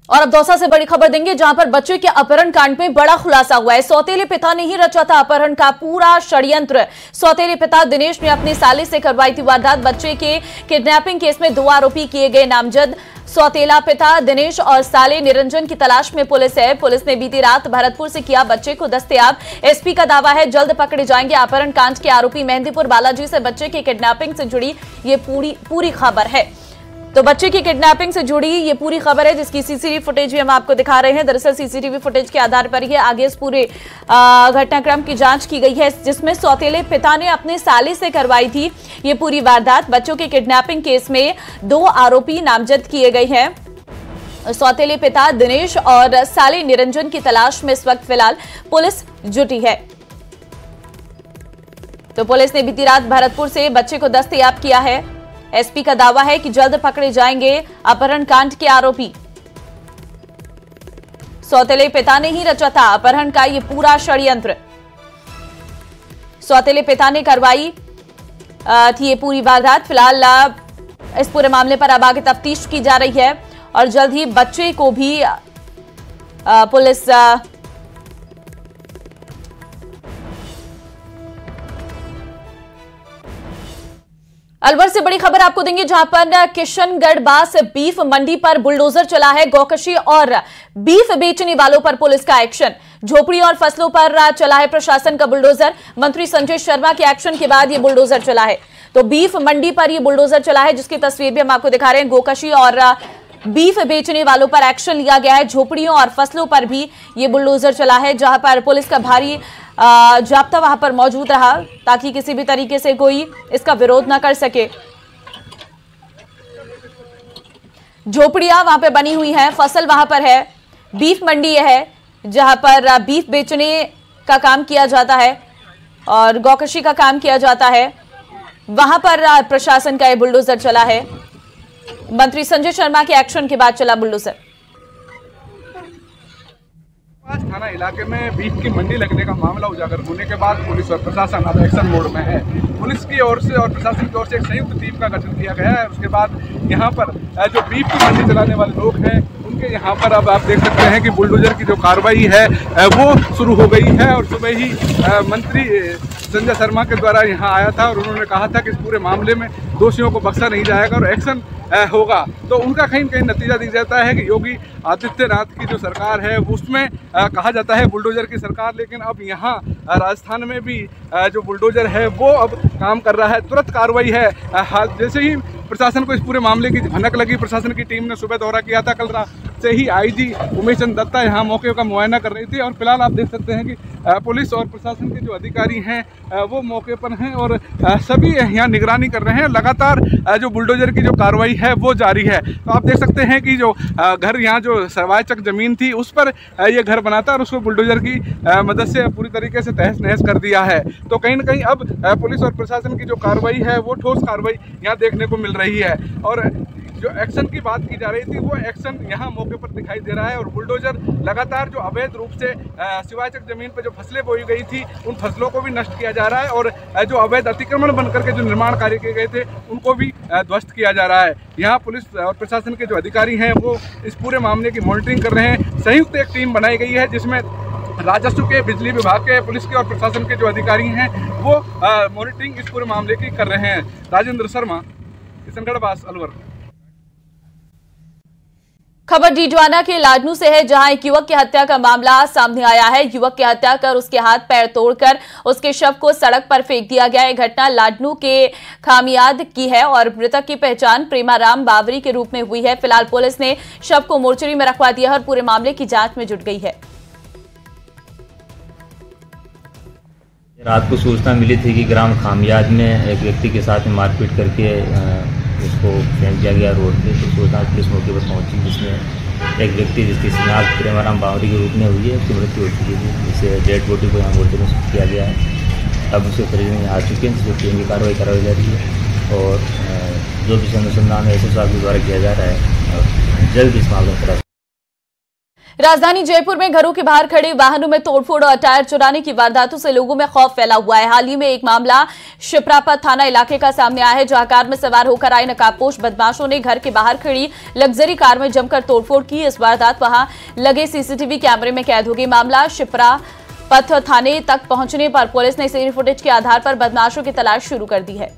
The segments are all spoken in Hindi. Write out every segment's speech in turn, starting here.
और अब दौसा से बड़ी खबर देंगे, जहां पर बच्चे के अपहरण कांड में बड़ा खुलासा हुआ है। सौतेले पिता ने ही रचा था अपहरण का पूरा षड्यंत्र। सौतेले पिता दिनेश ने अपनी साली से करवाई थी वारदात। बच्चे के किडनैपिंग केस में 2 आरोपी किए गए नामजद। सौतेला पिता दिनेश और साले निरंजन की तलाश में पुलिस है। पुलिस ने बीती रात भरतपुर से किया बच्चे को दस्तयाब। एसपी का दावा है जल्द पकड़े जाएंगे अपहरण कांड के आरोपी। मेहंदीपुर बालाजी से बच्चे की किडनैपिंग से जुड़ी ये पूरी खबर है। तो बच्चे की किडनैपिंग से जुड़ी ये पूरी खबर है, जिसकी सीसीटीवी फुटेज भी हम आपको दिखा रहे हैं। दरअसल सीसीटीवी फुटेज के आधार पर ही आगे इस पूरे घटनाक्रम की जांच की गई है, जिसमें सौतेले पिता ने अपने साली से करवाई थी ये पूरी वारदात। बच्चों के किडनैपिंग केस में 2 आरोपी नामजद किए गए हैं। सौतेले पिता दिनेश और साले निरंजन की तलाश में इस वक्त फिलहाल पुलिस जुटी है। तो पुलिस ने बीती रात भरतपुर से बच्चे को दस्तयाब किया है। एसपी का दावा है कि जल्द पकड़े जाएंगे अपहरण कांड के आरोपी। सौतेले पिता ने ही रचा था अपहरण का ये पूरा षड्यंत्र। सौतेले पिता ने करवाई थी ये पूरी वारदात। फिलहाल इस पूरे मामले पर अब आगे तफ्तीश की जा रही है और जल्द ही बच्चे को भी पुलिस अलवर से बड़ी खबर आपको देंगे, जहां पर किशनगढ़ बास बीफ मंडी पर बुलडोजर चला है। गौकशी और बीफ बेचने वालों पर पुलिस का एक्शन। झोपड़ी और फसलों पर चला है प्रशासन का बुलडोजर। मंत्री संजय शर्मा के एक्शन के बाद यह बुलडोजर चला है। तो बीफ मंडी पर यह बुलडोजर चला है, जिसकी तस्वीर भी हम आपको दिखा रहे हैं। गोकशी और बीफ बेचने वालों पर एक्शन लिया गया है। झोपड़ियों और फसलों पर भी ये बुलडोजर चला है, जहां पर पुलिस का भारी जाब्ता वहां पर मौजूद रहा, ताकि किसी भी तरीके से कोई इसका विरोध ना कर सके। झोपड़ियां वहां पे बनी हुई हैं, फसल वहां पर है। बीफ मंडी है जहां पर बीफ बेचने का काम किया जाता है और गौकशी का काम किया जाता है। वहां पर प्रशासन का ये बुलडोजर चला है। मंत्री संजय शर्मा के एक्शन के बाद चला बुलडोजर। थाना इलाके में बीफ की मंडी लगने का मामला उजागर होने के बाद पुलिस और प्रशासन अब एक्शन मोड में है। पुलिस की ओर से और प्रशासन की ओर से एक संयुक्त टीम का गठन किया गया है। उसके बाद यहाँ पर जो बीफ की मंडी चलाने वाले लोग हैं उनके यहाँ पर अब आप देख सकते हैं कि बुलडोजर की जो कार्रवाई है वो शुरू हो गई है। और सुबह ही मंत्री संजय शर्मा के द्वारा यहाँ आया था और उन्होंने कहा था कि इस पूरे मामले में दोषियों को बख्शा नहीं जाएगा और एक्शन होगा। तो उनका कहीं न कहीं नतीजा दिख जाता है कि योगी आदित्यनाथ की जो सरकार है उसमें कहा जाता है बुलडोजर की सरकार, लेकिन अब यहाँ राजस्थान में भी जो बुलडोजर है वो अब काम कर रहा है। तुरंत कार्रवाई है। जैसे ही प्रशासन को इस पूरे मामले की भनक लगी, प्रशासन की टीम ने सुबह दौरा किया था। कल रात से ही आईजी उमेश चंद दत्ता यहाँ मौके का मुआयना कर रही थी और फिलहाल आप देख सकते हैं कि पुलिस और प्रशासन के जो अधिकारी हैं वो मौके पर हैं और सभी यहाँ निगरानी कर रहे हैं। लगातार जो बुलडोजर की जो कार्रवाई है वो जारी है। तो आप देख सकते हैं कि जो घर यहाँ जो सरवाचक ज़मीन थी उस पर ये घर बना था और उसको बुलडोजर की मदद से पूरी तरीके से तहस नहस कर दिया है। तो कहीं ना कहीं अब पुलिस और प्रशासन की जो कार्रवाई है वो ठोस कार्रवाई यहाँ देखने को मिल रही है। और जो एक्शन की बात की जा रही थी वो एक्शन यहाँ मौके पर दिखाई दे रहा है। और बुलडोजर लगातार जो अवैध रूप से शिवाचक जमीन पर जो फसलें बोई गई थी उन फसलों को भी नष्ट किया जा रहा है और जो अवैध अतिक्रमण बनकर के जो निर्माण कार्य किए गए थे उनको भी ध्वस्त किया जा रहा है। यहाँ पुलिस और प्रशासन के जो अधिकारी हैं वो इस पूरे मामले की मॉनिटरिंग कर रहे हैं। संयुक्त एक टीम बनाई गई है जिसमें राजस्व के, बिजली विभाग के, पुलिस के और प्रशासन के जो अधिकारी हैं वो मॉनिटरिंग इस पूरे मामले की कर रहे हैं। राजेंद्र शर्मा, किशनगढ़ बास, अलवर। खबर डीडवाना के लाडनू से है, जहां एक युवक की हत्या का मामला सामने आया है। युवक की हत्या कर उसके हाथ पैर तोड़कर उसके शव को सड़क पर फेंक दिया गया है। घटना लाडनू के खामियाद की है और मृतक की पहचान प्रेमाराम बावरी के रूप में हुई है। फिलहाल पुलिस ने शव को मोर्चरी में रखवा दिया है और पूरे मामले की जांच में जुट गई है। रात को सूचना मिली थी कि ग्राम खामियाद में एक व्यक्ति के साथ मारपीट करके उसको फेंक दिया गया रोड पे। तो सूचना पुलिस मौके पर पहुंची, जिसमें एक व्यक्ति जिसकी शिनाख्त प्रेमाराम बावरी के रूप में हुई है, उसकी मृत्यु हो चुकी थी। जिसे डेड बॉडी को यहाँ मोर्चे में शिफ्ट किया गया है। अब उसके परिजन यहाँ आ चुके हैं, जिससे टीम की कार्रवाई कराई जा रही है और जो भी अनुसंधान है एसएसआर के द्वारा किया जा रहा है और जल्द इस मामले पर राजधानी जयपुर में घरों के बाहर खड़े वाहनों में तोड़फोड़ और टायर चुराने की वारदातों से लोगों में खौफ फैला हुआ है। हाल ही में एक मामला शिप्रापत थाना इलाके का सामने आया है, जहां कार में सवार होकर आए नकाबपोश बदमाशों ने घर के बाहर खड़ी लग्जरी कार में जमकर तोड़फोड़ की। इस वारदात वहां लगे सीसीटीवी कैमरे में कैद हो गई। मामला शिप्रापत थाने तक पहुंचने पर पुलिस ने सीसीटीवी फुटेज के आधार पर बदमाशों की तलाश शुरू कर दी है।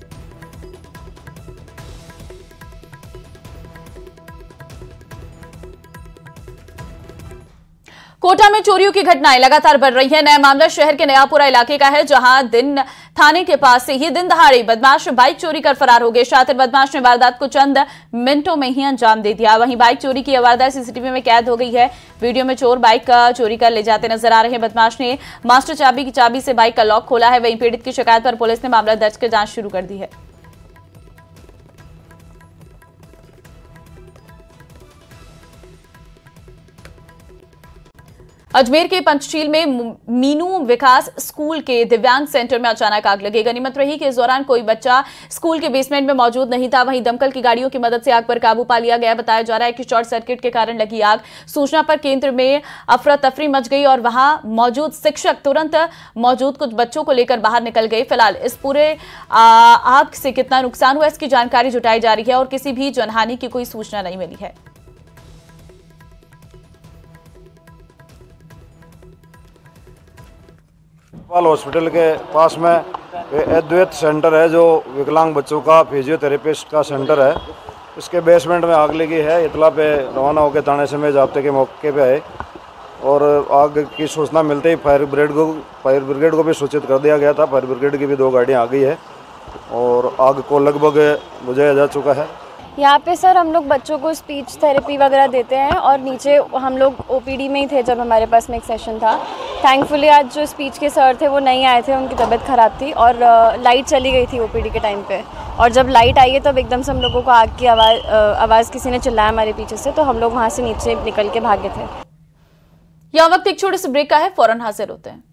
कोटा में चोरियों की घटनाएं लगातार बढ़ रही हैं। नया मामला शहर के नयापुरा इलाके का है, जहां दिन थाने के पास से ही दिन दहाड़े बदमाश बाइक चोरी कर फरार हो गए। शातिर बदमाश ने वारदात को चंद मिनटों में ही अंजाम दे दिया। वहीं बाइक चोरी की वारदात सीसीटीवी में कैद हो गई है। वीडियो में चोर बाइक का चोरी कर ले जाते नजर आ रहे हैं। बदमाश ने मास्टर चाबी की चाबी से बाइक का लॉक खोला है। वहीं पीड़ित की शिकायत पर पुलिस ने मामला दर्ज कर जांच शुरू कर दी है। अजमेर के पंचशील में मीनू विकास स्कूल के दिव्यांग सेंटर में अचानक आग लगी। गनीमत रही कि इस दौरान कोई बच्चा स्कूल के बेसमेंट में मौजूद नहीं था। वहीं दमकल की गाड़ियों की मदद से आग पर काबू पा लिया गया। बताया जा रहा है कि शॉर्ट सर्किट के कारण लगी आग। सूचना पर केंद्र में अफरा तफरी मच गई और वहां मौजूद शिक्षक तुरंत मौजूद कुछ बच्चों को लेकर बाहर निकल गए। फिलहाल इस पूरे आग से कितना नुकसान हुआ इसकी जानकारी जुटाई जा रही है और किसी भी जनहानि की कोई सूचना नहीं मिली है। हॉस्पिटल के पास में अद्वैत सेंटर है, जो विकलांग बच्चों का फिजियोथेरेपिस्ट का सेंटर है। इसके बेसमेंट में आग लगी है। इतला पे रवाना होकर थाने से में जाब्ते के मौके पे आए और आग की सूचना मिलते ही फायर ब्रिगेड को भी सूचित कर दिया गया था। फायर ब्रिगेड की भी 2 गाड़ियाँ आ गई है और आग को लगभग बुझाया जा चुका है। यहाँ पे सर हम लोग बच्चों को स्पीच थेरेपी वगैरह देते हैं और नीचे हम लोग ओपीडी में ही थे जब हमारे पास में एक सेशन था। थैंकफुली आज जो स्पीच के सर थे वो नहीं आए थे, उनकी तबीयत ख़राब थी और लाइट चली गई थी ओपीडी के टाइम पे। और जब लाइट आई है तब एकदम से हम लोगों को आग की आवाज़ किसी ने चिल्लाया हमारे पीछे से, तो हम लोग वहाँ से नीचे निकल के भागे थे। यह वक्त एक छोटे से ब्रेक का है, फौरन हाजिर होते हैं।